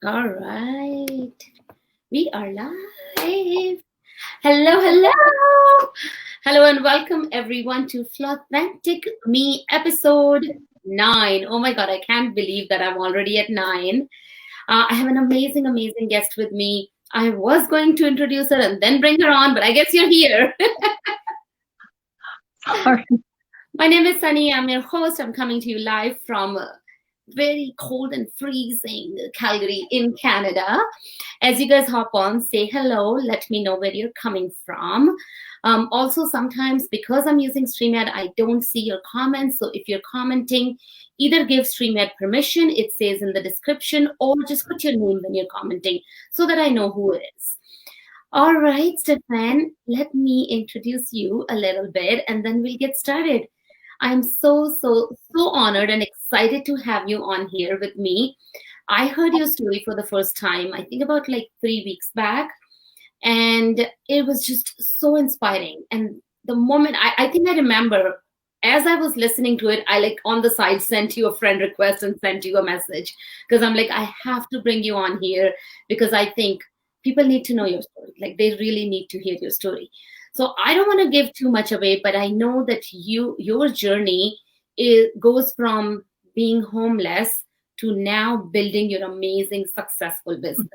All right. We are live. Hello, hello. Hello and welcome everyone to Flawthentic Me episode 9. Oh my god, I can't believe that I'm already at 9. I have an amazing guest with me. I was going to introduce her and then bring her on, but I guess you're here. Sorry. My name is Sunny. I'm your host. I'm coming to you live from very cold and freezing Calgary in Canada. As you guys hop on, say hello. Let me know where you're coming from. Also, sometimes because I'm using StreamYard, I don't see your comments. So if you're commenting, either give StreamYard permission, it says in the description, or just put your name when you're commenting so that I know who it is. All right, Stefaine, let me introduce you a little bit and then we'll get started. I'm so honored and excited to have you on here with me. I heard your story for the first time, I think about like 3 weeks back, and it was just so inspiring. And the moment I think I remember as I was listening to it, I like on the side sent you a friend request and sent you a message because I'm like, I have to bring you on here because I think people need to know your story. Like they really need to hear your story. So I don't want to give too much away, but I know that your journey goes from being homeless to now building your amazing successful business.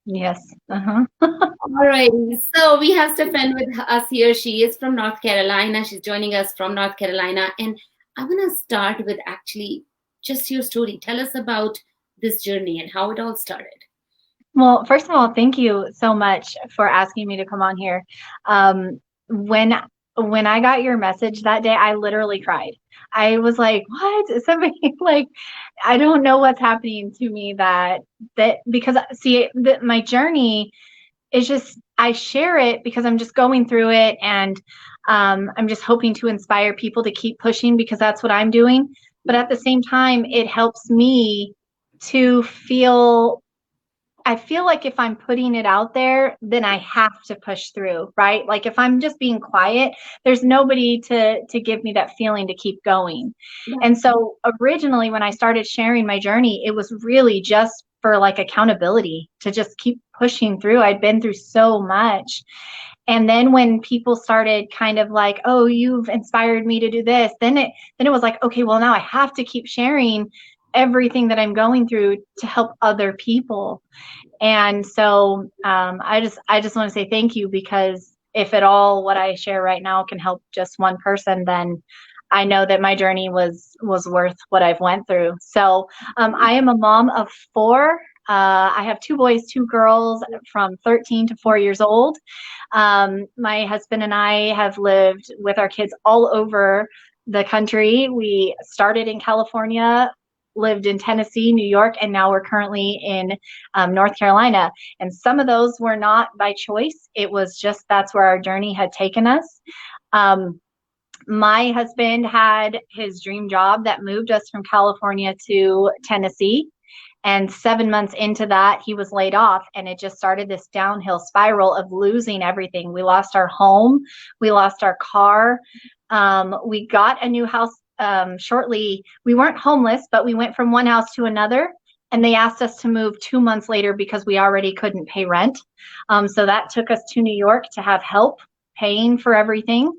Yes. Uh-huh. All right. So we have Stefaine with us here. She is from North Carolina. She's joining us from North Carolina. And I want to start with actually just your story. Tell us about this journey and how it all started. Well, first of all, thank you so much for asking me to come on here. Um, when when I got your message that day, I literally cried. I was like, "What? Is somebody like?" I don't know what's happening to me that because see, my journey is just I share it because I'm just going through it, and I'm just hoping to inspire people to keep pushing because that's what I'm doing. But at the same time, it helps me to feel I feel like if I'm putting it out there, then I have to push through, right? Like if I'm just being quiet, there's nobody to give me that feeling to keep going. And so originally when I started sharing my journey, it was really just for like accountability to just keep pushing through. I'd been through so much. And then when people started kind of like, "Oh, you've inspired me to do this," then it was like, "Okay, well now I have to keep sharing everything that I'm going through to help other people." And so I just want to say thank you because if at all what I share right now can help just one person, then I know that my journey was worth what I've went through. So I am a mom of four. I have two boys, two girls from 13 to 4 years old. My husband and I have lived with our kids all over the country. We started in California, lived in Tennessee, New York, and now we're currently in North Carolina. And some of those were not by choice. It was just that's where our journey had taken us. Um, my husband had his dream job that moved us from California to Tennessee. And 7 months into that, he was laid off, and it just started this downhill spiral of losing everything. We lost our home, we lost our car. We got a new house shortly. We weren't homeless, but we went from one house to another, and they asked us to move 2 months later because we already couldn't pay rent. So that took us to New York to have help paying for everything.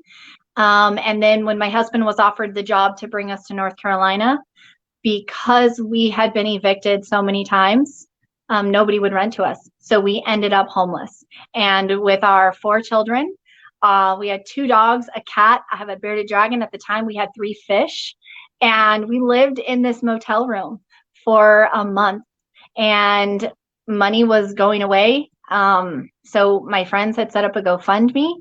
And then when my husband was offered the job to bring us to North Carolina, because we had been evicted so many times, nobody would rent to us. So we ended up homeless. And with our four children, we had two dogs, a cat. I have a bearded dragon. At the time, we had three fish. And we lived in this motel room for a month. And money was going away. So my friends had set up a GoFundMe,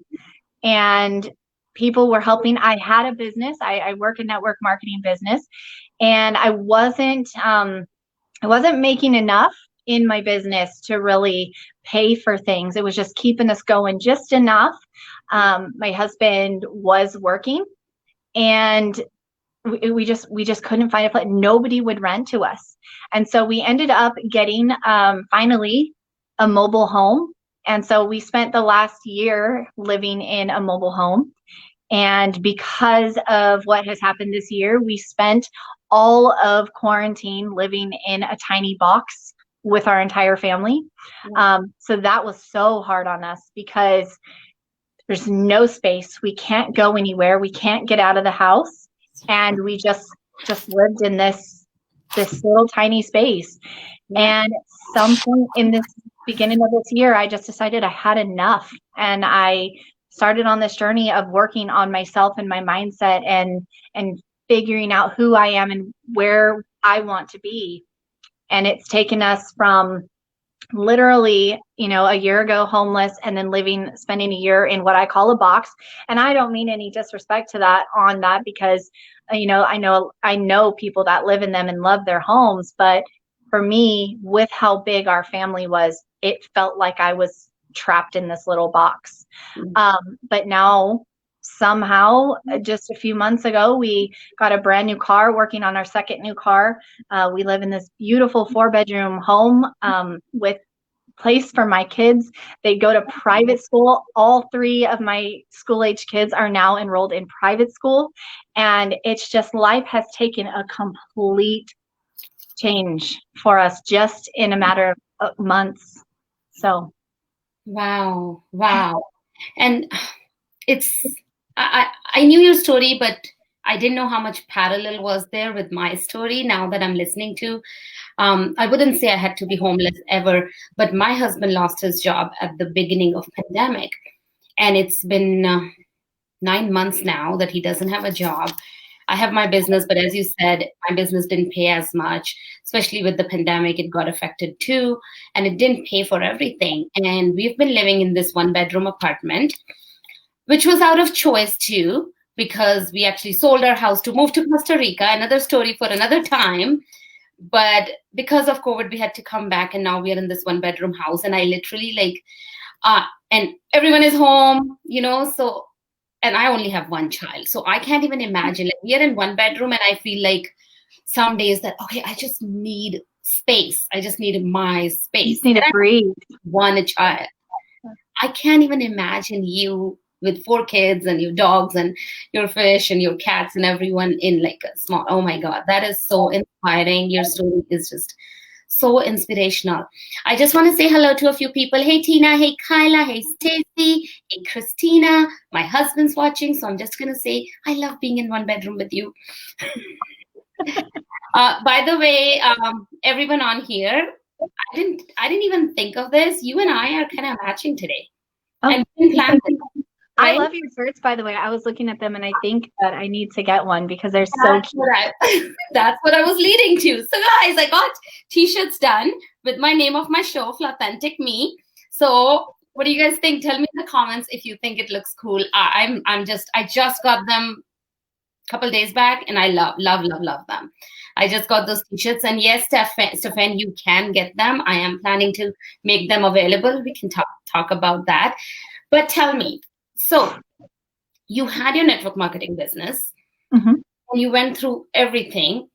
and people were helping. I had a business. I work in network marketing business, and I wasn't making enough in my business to really pay for things. It was just keeping us going just enough. My husband was working, and we just couldn't find a place. Nobody would rent to us, and so we ended up getting finally a mobile home. And so we spent the last year living in a mobile home. And because of what has happened this year, we spent all of quarantine living in a tiny box with our entire family. So that was so hard on us because there's no space. We can't go anywhere. We can't get out of the house. And we just lived in this little tiny space. And at some point in this beginning of this year, I just decided I had enough. And I started on this journey of working on myself and my mindset and figuring out who I am and where I want to be. And it's taken us from literally, a year ago homeless, and then spending a year in what I call a box. And I don't mean any disrespect to that because, I know people that live in them and love their homes. But for me, with how big our family was, it felt like I was trapped in this little box. But now somehow, just a few months ago, we got a brand new car, working on our second new car. We live in this beautiful 4-bedroom home with place for my kids. They go to private school. All 3 of my school-age kids are now enrolled in private school. And it's just, life has taken a complete change for us just in a matter of months. So. Wow. And I knew your story, but I didn't know how much parallel was there with my story now that I'm listening to. I wouldn't say I had to be homeless ever, but my husband lost his job at the beginning of pandemic. And it's been 9 months now that he doesn't have a job. I have my business, but as you said, my business didn't pay as much, especially with the pandemic. It got affected too, and it didn't pay for everything. And we've been living in this 1-bedroom apartment, which was out of choice too, because we actually sold our house to move to Costa Rica, another story for another time. But because of COVID, we had to come back, and now we are in this 1-bedroom house. And I literally and everyone is home, so, and I only have 1 child. So I can't even imagine, we are in 1 bedroom, and I feel like some days that, okay, I just need space. I just need my space. You just need to breathe. 1 child. I can't even imagine you with 4 kids and your dogs and your fish and your cats and everyone in a small, oh my God, that is so inspiring. Your story is just so inspirational. I just want to say hello to a few people. Hey, Tina. Hey, Kyla. Hey, Stacy. Hey, Christina. My husband's watching, so I'm just going to say, I love being in 1 bedroom with you. By the way, everyone on here, I didn't even think of this. You and I are kind of matching today. Oh. And we didn't plan this. Right? I love your shirts, by the way. I was looking at them, and I think that I need to get one because they're so cute. That's what I was leading to. So guys, I got t-shirts done with my name of my show, Flawthentic Me. So what do you guys think? Tell me in the comments if you think it looks cool. I just got them a couple days back, and I love them. I just got those t-shirts, and yes, Stefaine, you can get them. I am planning to make them available. We can talk about that. But tell me, so you had your network marketing business, and you went through everything,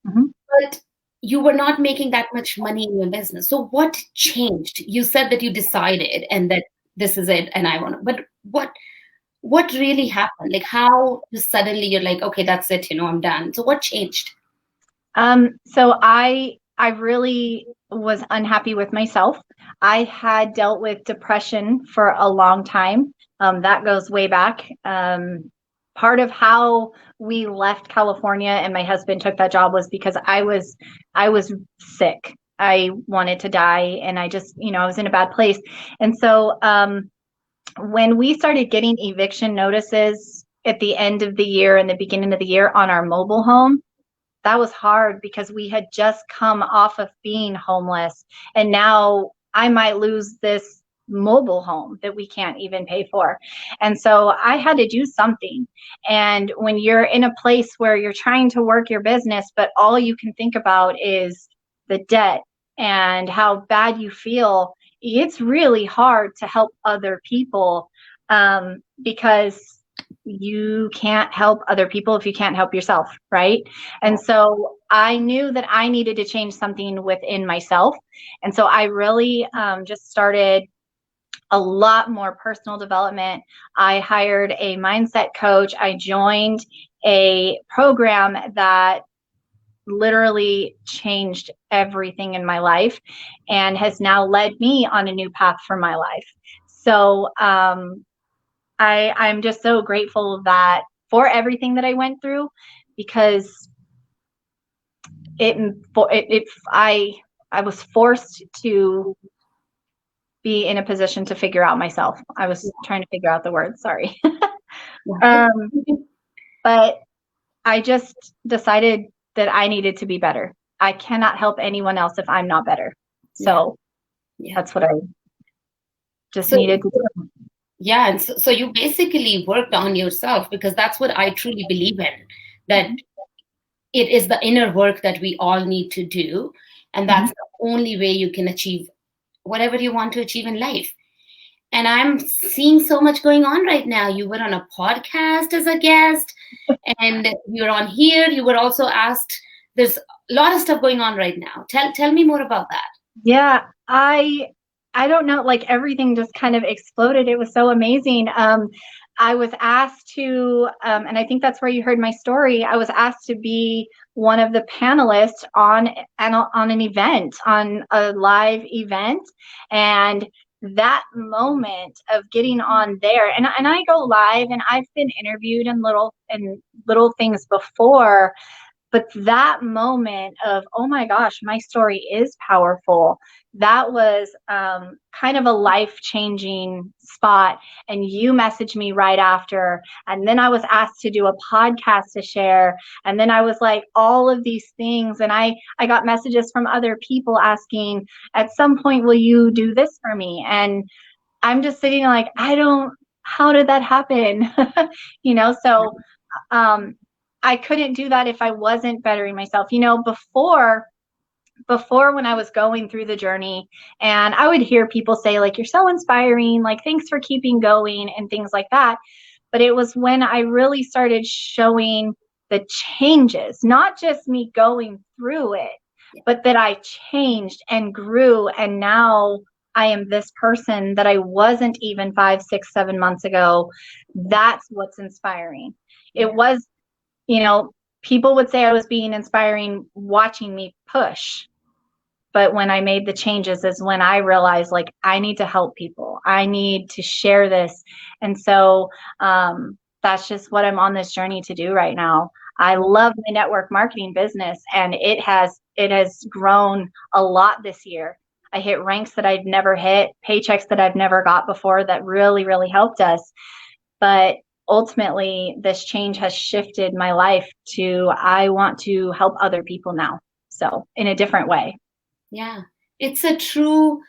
but you were not making that much money in your business. So what changed? You said that you decided and that this is it, and I want to, but what really happened? How just suddenly you're like, okay, that's it, I'm done. So what changed? So I really was unhappy with myself. I had dealt with depression for a long time. That goes way back. Part of how we left California and my husband took that job was because I was sick. I wanted to die, and I just, I was in a bad place. And so, when we started getting eviction notices at the end of the year and the beginning of the year on our mobile home, that was hard because we had just come off of being homeless, and now I might lose this mobile home that we can't even pay for. And so I had to do something. And when you're in a place where you're trying to work your business, but all you can think about is the debt and how bad you feel, it's really hard to help other people because you can't help other people if you can't help yourself, right? And so I knew that I needed to change something within myself. And so I really just started a lot more personal development. I hired a mindset coach. I joined a program that literally changed everything in my life and has now led me on a new path for my life. So I'm just so grateful that for everything that I went through, because I was forced to be in a position to figure out myself. I was trying to figure out the word, sorry. But I just decided that I needed to be better. I cannot help anyone else if I'm not better. So that's what I just needed to do. Yeah, and so you basically worked on yourself, because that's what I truly believe in, that it is the inner work that we all need to do, and that's the only way you can achieve whatever you want to achieve in life. And I'm seeing so much going on right now. You were on a podcast as a guest, and you're on here. You were also asked. There's a lot of stuff going on right now. Tell me more about that. Yeah, I don't know, like everything just kind of exploded. It was so amazing. I was asked to, and I think that's where you heard my story. I was asked to be one of the panelists on an event, on a live event. And that moment of getting on there, and I go live, and I've been interviewed in little things before, but that moment of, oh my gosh, my story is powerful, that was kind of a life-changing spot. And you messaged me right after. And then I was asked to do a podcast to share. And then I was like, all of these things. And I got messages from other people asking, at some point, will you do this for me? And I'm just sitting like, how did that happen? So I couldn't do that if I wasn't bettering myself. Before when I was going through the journey, and I would hear people say, like, you're so inspiring, like, thanks for keeping going and things like that. But it was when I really started showing the changes, not just me going through it, but that I changed and grew. And now I am this person that I wasn't even 5, 6, 7 months ago. That's what's inspiring. It was, people would say I was being inspiring watching me push. But when I made the changes is when I realized, like, I need to help people. I need to share this. And so that's just what I'm on this journey to do right now. I love my network marketing business, and it has grown a lot this year. I hit ranks that I'd never hit, paychecks that I've never got before, that really, really helped us. But ultimately, this change has shifted my life to, I want to help other people now. So in a different way. Yeah, it's a true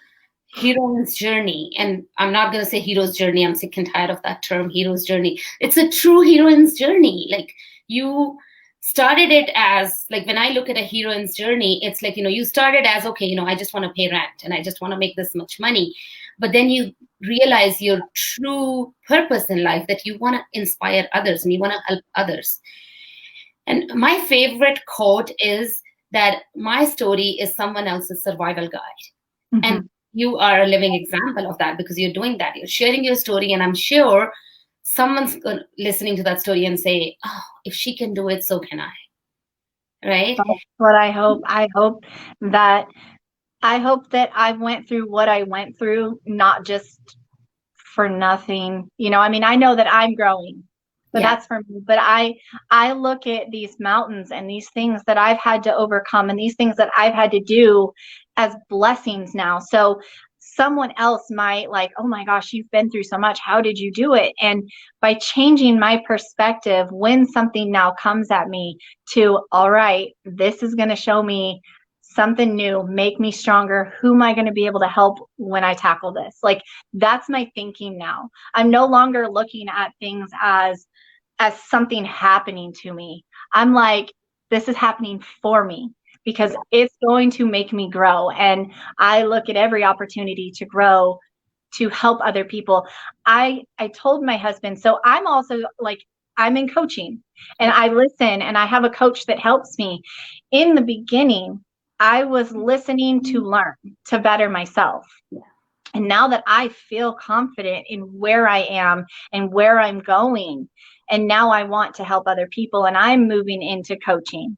hero's journey. And I'm not going to say hero's journey. I'm sick and tired of that term, hero's journey. It's a true heroine's journey. Like, you started it as, like, when I look at a heroine's journey, it's like, you started as, okay, I just want to pay rent and I just want to make this much money. But then you realize your true purpose in life, that you want to inspire others and you want to help others. And my favorite quote is that my story is someone else's survival guide. Mm-hmm. And you are a living example of that, because you're doing that. You're sharing your story, and I'm sure someone's listening to that story and say, oh, if she can do it, so can I. Right? That's what I hope. I hope that I went through what I went through, not just for nothing. I know that I'm growing, but that's for me. But I look at these mountains and these things that I've had to overcome and these things that I've had to do as blessings now. So someone else might like, oh my gosh, you've been through so much. How did you do it? And by changing my perspective, when something now comes at me, to, all right, this is going to show me something new, make me stronger. Who am I going to be able to help when I tackle this? Like, that's my thinking now. I'm no longer looking at things as something happening to me. I'm like, this is happening for me, because it's going to make me grow. And I look at every opportunity to grow, to help other people. I told my husband, so I'm also like, I'm in coaching and I listen, and I have a coach that helps me. In the beginning, I was listening to learn, to better myself. And now that I feel confident in where I am and where I'm going, and now I want to help other people, and I'm moving into coaching.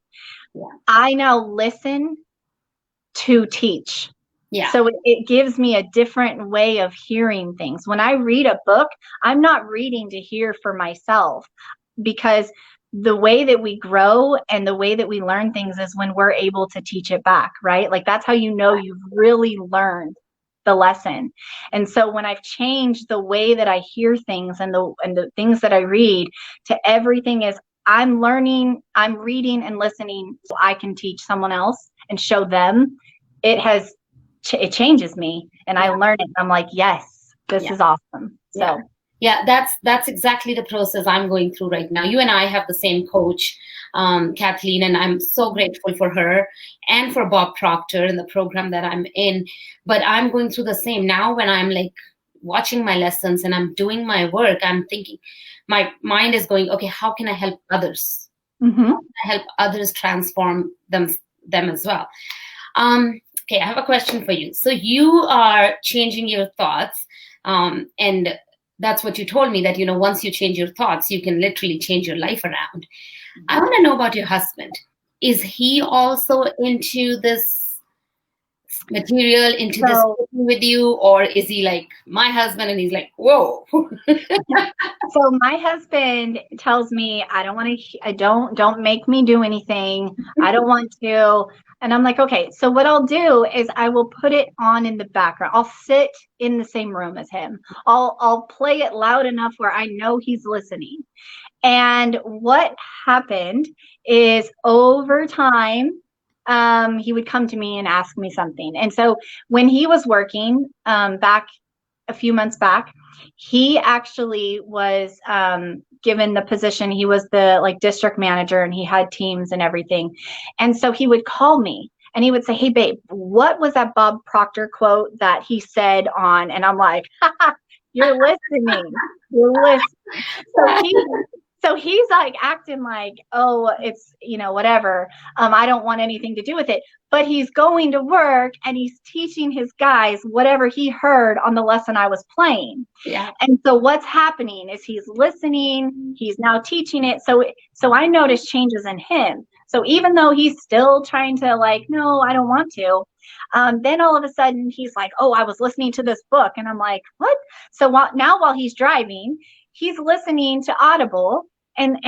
I now listen to teach. Yeah. So it gives me a different way of hearing things. When I read a book, I'm not reading to hear for myself, because the way that we grow and the way that we learn things is when we're able to teach it back, right? Like that's how you know you've really learned the lesson. And so when I've changed the way that I hear things and the things that I read to everything is I'm learning, I'm reading and listening so I can teach someone else and show them, it changes me, and I learn it. I'm like, yes, this is awesome. So yeah, that's exactly the process I'm going through right now. You and I have the same coach, Kathleen, and I'm so grateful for her and for Bob Proctor and the program that I'm in. But I'm going through the same now. When I'm like watching my lessons and I'm doing my work, I'm thinking, my mind is going, okay, how can I help others? How can I help others transform them as well? Okay, I have a question for you. So you are changing your thoughts, and that's what you told me, that, once you change your thoughts, you can literally change your life around. I want to know about your husband. Is he also into this material, into this with you, or is he like my husband and he's like, whoa? So my husband tells me, don't make me do anything. I don't want to. And I'm like, okay, so what I'll do is I will put it on in the background. I'll sit in the same room as him. I'll play it loud enough where I know he's listening. And what happened is over time, he would come to me and ask me something. And so when he was working back a few months back, he actually was given the position. He was the district manager, and he had teams and everything. And so he would call me and he would say, hey babe, what was that Bob Proctor quote that he said on? And I'm like, you're listening. So he's like acting like, oh, it's, whatever. I don't want anything to do with it. But he's going to work and he's teaching his guys whatever he heard on the lesson I was playing. Yeah. And so what's happening is he's listening, he's now teaching it. So I noticed changes in him. So even though he's still trying to no, I don't want to, then all of a sudden he's like, oh, I was listening to this book. And I'm like, what? So while he's driving, he's listening to Audible and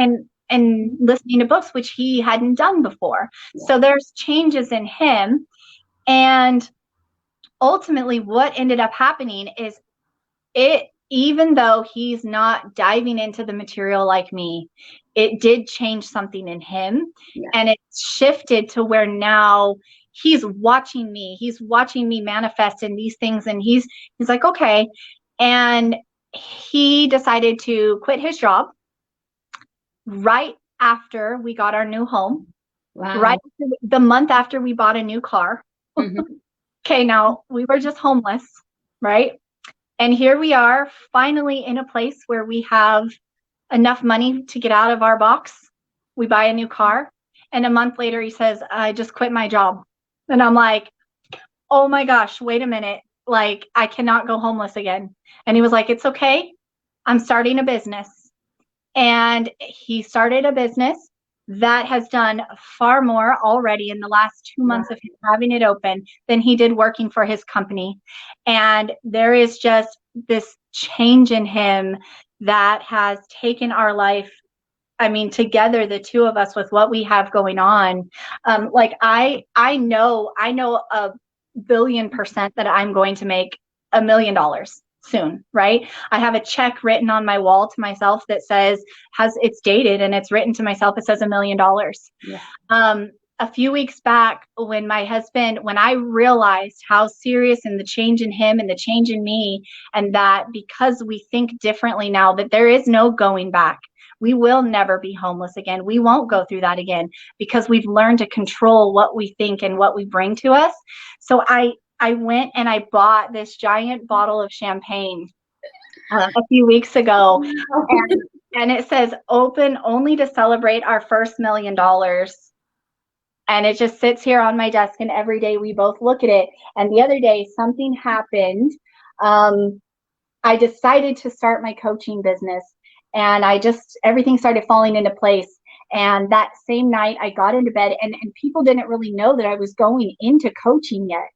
listening to books, which he hadn't done before. So there's changes in him. And ultimately what ended up happening is even though he's not diving into the material like me, it did change something in him. And it shifted to where now he's watching me manifest in these things. And he's like, okay. And he decided to quit his job right after we got our new home. Wow. Right the month after we bought a new car. Okay, now we were just homeless, right? And here we are finally in a place where we have enough money to get out of our box. We buy a new car. And a month later, he says, I just quit my job. And I'm like, oh my gosh, wait a minute. I cannot go homeless again. And he was like, it's okay. I'm starting a business. And he started a business that has done far more already in the last 2 months of him having it open than he did working for his company. And there is just this change in him that has taken our life. I mean, together, the two of us with what we have going on, I know 1,000,000,000% that I'm going to make $1 million soon, right? I have a check written on my wall to myself that says, it's dated and it's written to myself, it says $1 million. A few weeks back when I realized how serious and the change in him and the change in me, and that because we think differently now, that there is no going back. We will never be homeless again. We won't go through that again because we've learned to control what we think and what we bring to us. So I went and I bought this giant bottle of champagne a few weeks ago, and it says open only to celebrate our first $1 million. And it just sits here on my desk, and every day we both look at it. And the other day something happened. I decided to start my coaching business, and everything started falling into place. And that same night I got into bed, and people didn't really know that I was going into coaching yet.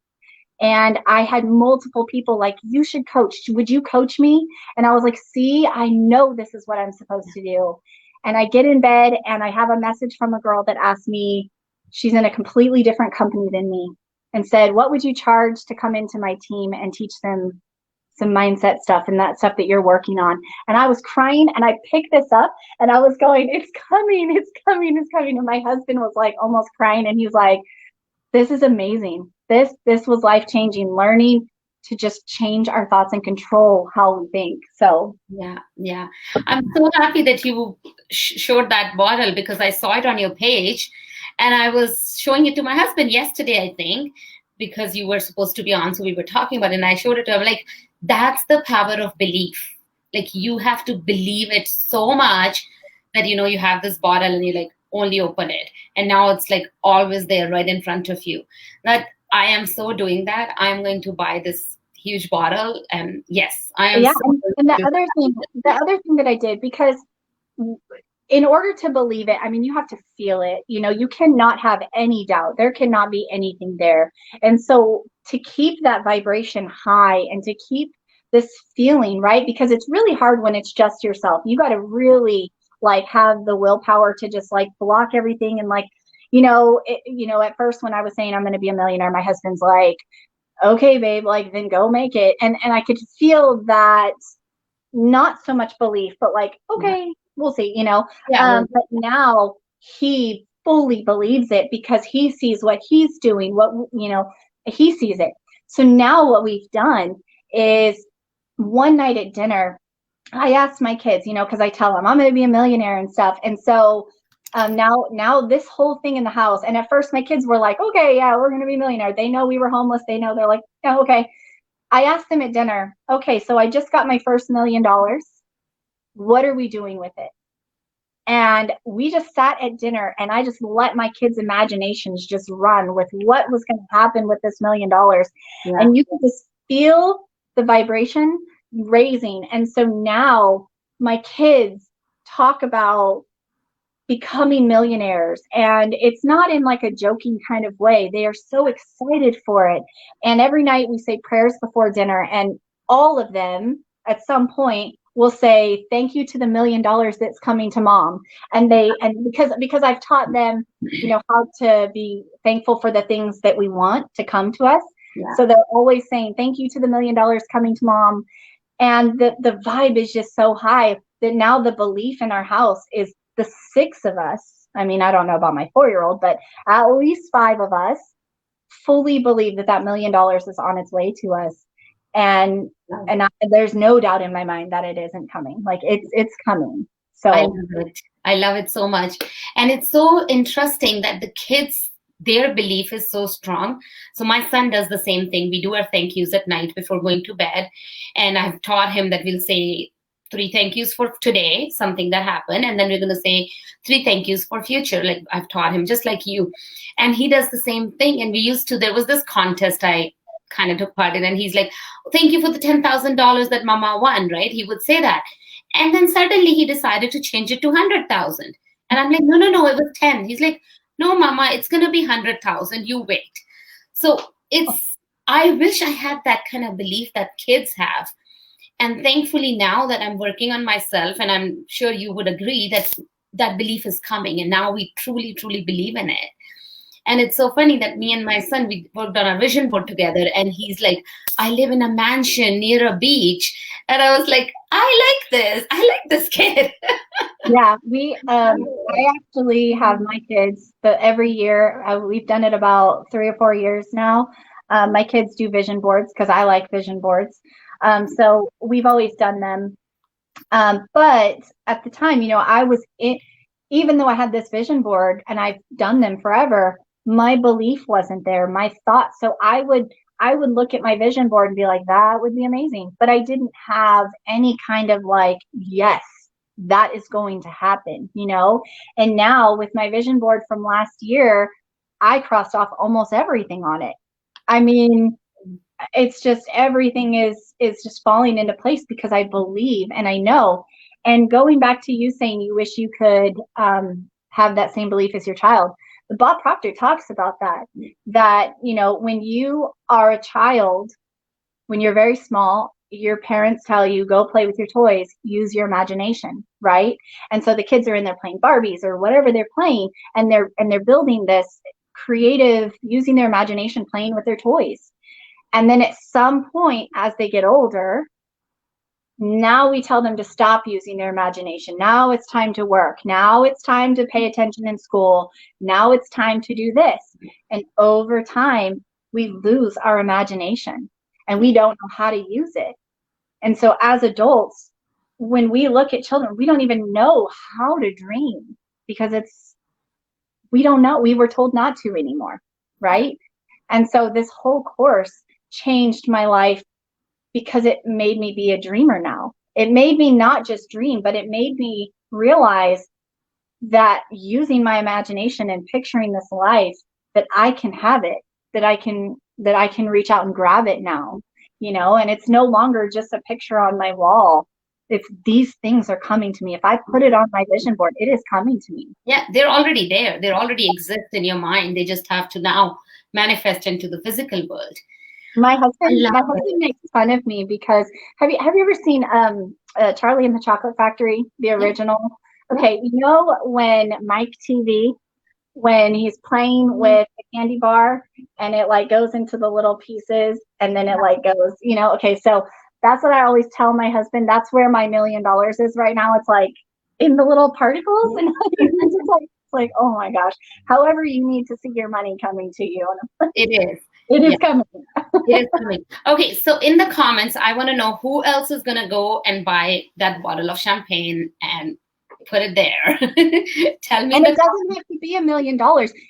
And I had multiple people like, you should coach. Would you coach me? And I was like, see, I know this is what I'm supposed to do. And I get in bed and I have a message from a girl that asked me, she's in a completely different company than me, and said, what would you charge to come into my team and teach them some mindset stuff and that stuff that you're working on? And I was crying, and I picked this up and I was going, it's coming, it's coming, it's coming. And my husband was like almost crying, and he was like, this is amazing. This was life-changing, learning to just change our thoughts and control how we think. So yeah. I'm so happy that you showed that bottle, because I saw it on your page, and I was showing it to my husband yesterday, I think, because you were supposed to be on, so we were talking about it, and I showed it to him. Like, that's the power of belief. Like, you have to believe it so much that, you know, you have this bottle and you like only open it, and now it's like always there right in front of you. That I am so doing that. I'm going to buy this huge bottle, and yes, I am. Yeah, and the other thing that I did, because in order to believe it, I mean, you have to feel it. You know, you cannot have any doubt. There cannot be anything there. And so to keep that vibration high and to keep this feeling, right? Because it's really hard when it's just yourself. You got to really like have the willpower to just like block everything. And like, at first when I was saying I'm going to be a millionaire, my husband's like, okay, babe, like then go make it. And I could feel that, not so much belief, but like, okay, we'll see, Yeah. but now he fully believes it because he sees what he's doing, he sees it. So now what we've done is one night at dinner, I asked my kids, because I tell them I'm going to be a millionaire and stuff. And so now this whole thing in the house, and at first my kids were like, okay, yeah, we're going to be millionaire. They know we were homeless. They know, they're like, yeah, okay. I asked them at dinner, okay, so I just got my first $1 million. What are we doing with it? And we just sat at dinner, and I just let my kids' imaginations just run with what was going to happen with this $1 million. Yeah. And you could just feel the vibration raising. And so now my kids talk about becoming millionaires, and it's not in like a joking kind of way. They are so excited for it. And every night we say prayers before dinner, and all of them at some point will say thank you to the $1 million that's coming to mom. And because I've taught them how to be thankful for the things that we want to come to us. Yeah. So they're always saying thank you to the $1 million coming to mom. And the vibe is just so high that now the belief in our house is the 6 of us. I mean, I don't know about my 4-year-old, but at least 5 of us fully believe that $1 million is on its way to us. And there's no doubt in my mind that it isn't coming. Like it's coming. So I love it so much. And it's so interesting that the kids, their belief is so strong. So my son does the same thing. We do our thank yous at night before going to bed. And I've taught him that we'll say 3 thank yous for today, something that happened. And then we're going to say 3 thank yous for future. Like I've taught him, just like you. And he does the same thing. And there was this contest I kind of took part in. And he's like, thank you for the $10,000 that mama won, right? He would say that. And then suddenly he decided to change it to 100,000. And I'm like, no, it was 10. He's like, no, mama, it's going to be 100,000. You wait. So I wish I had that kind of belief that kids have. And thankfully now that I'm working on myself, and I'm sure you would agree that belief is coming. And now we truly, truly believe in it. And it's so funny that me and my son, we worked on a vision board together, and he's like, I live in a mansion near a beach. And I was like, I like this kid. Yeah, I actually have my kids, but every year, we've done it about 3 or 4 years now. My kids do vision boards because I like vision boards. So we've always done them. But at the time, I was even though I had this vision board and I've done them forever, my belief wasn't there, my thoughts. So I would look at my vision board and be like, that would be amazing. But I didn't have any kind of like, yes, that is going to happen, And now with my vision board from last year, I crossed off almost everything on it. I mean, it's just everything is just falling into place because I believe and I know. And going back to you saying you wish you could have that same belief as your child. But Bob Proctor talks about that, you know, when you are a child, when you're very small, your parents tell you, go play with your toys, use your imagination, right? And so the kids are in there playing Barbies or whatever they're playing, and they're building this creative, using their imagination, playing with their toys. And then at some point, as they get older, now we tell them to stop using their imagination. Now it's time to work. Now it's time to pay attention in school. Now it's time to do this. And over time, we lose our imagination and we don't know how to use it. And so as adults, when we look at children, we don't even know how to dream because we don't know. We were told not to anymore, right? And so this whole course changed my life because it made me be a dreamer now. It made me not just dream, but it made me realize that using my imagination and picturing this life, that I can have it, that I can reach out and grab it now, you know, and it's no longer just a picture on my wall. It's these things are coming to me. If I put it on my vision board, it is coming to me. Yeah, they're already there. They already exist in your mind. They just have to now manifest into the physical world. My husband makes fun of me because have you ever seen Charlie and the Chocolate Factory, the original? Okay, you know when Mike TV, when he's playing with a candy bar and it like goes into the little pieces and then it like goes, you know, okay, so that's what I always tell my husband. That's where my $1 million is right now. It's like in the little particles and it's like, oh my gosh, however you need to see your money coming to you. It is. It is coming. It is coming. Okay, so in the comments, I want to know who else is going to go and buy that bottle of champagne and put it there. Tell me. And it doesn't have to be $1 million.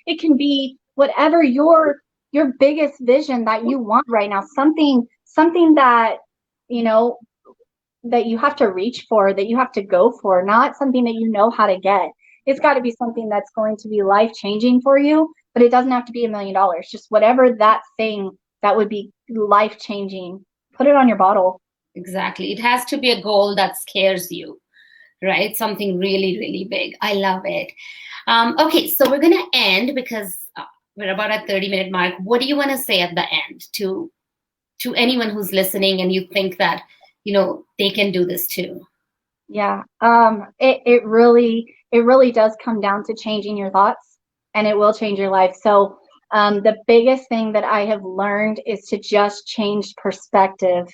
It can be whatever your biggest vision that you want right now. Something that, you know, that you have to reach for, that you have to go for, not something that you know how to get. It's got to be something that's going to be life-changing for you, but it doesn't have to be $1 million. Just whatever that thing that would be life-changing, put it on your bottle. Exactly. It has to be a goal that scares you, right? Something really, really big. I love it. Okay, so we're going to end because we're about at 30-minute mark. What do you want to say at the end to anyone who's listening and you think that, you know, they can do this too? Yeah, it really does come down to changing your thoughts, and it will change your life. So the biggest thing that I have learned is to just change perspective.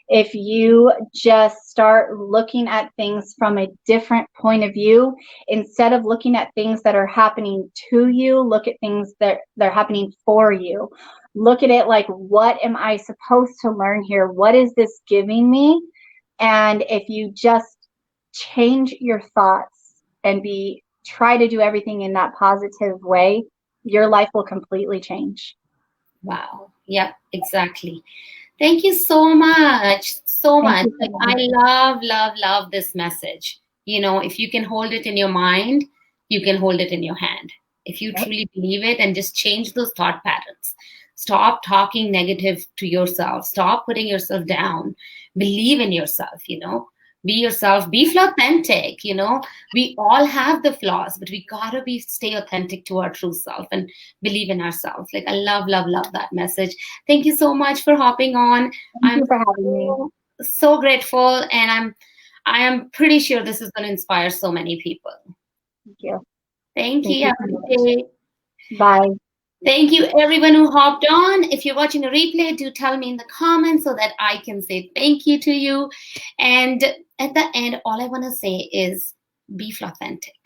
If you just start looking at things from a different point of view, instead of looking at things that are happening to you, look at things that are happening for you. Look at it like, what am I supposed to learn here? What is this giving me? And if you just change your thoughts and try to do everything in that positive way, your life will completely change. Wow. Yep, exactly. Thank you so much. So much. Like, I love this message. You know, if you can hold it in your mind, you can hold it in your hand. If you truly believe it, and just change those thought patterns. Stop talking negative to yourself. Stop putting yourself down. Believe in yourself, you know. Be yourself. Be Flawthentic, you know. We all have the flaws, but we gotta stay authentic to our true self and believe in ourselves. Like, I love that message. Thank you so much for hopping on. Thank you for having me. So grateful, and I am pretty sure this is going to inspire so many people. Thank you. Thank you. Have a good day. Bye. Thank you, everyone who hopped on. If you're watching a replay, do tell me in the comments so that I can say thank you to you. And at the end, all I want to say is be Flawthentic.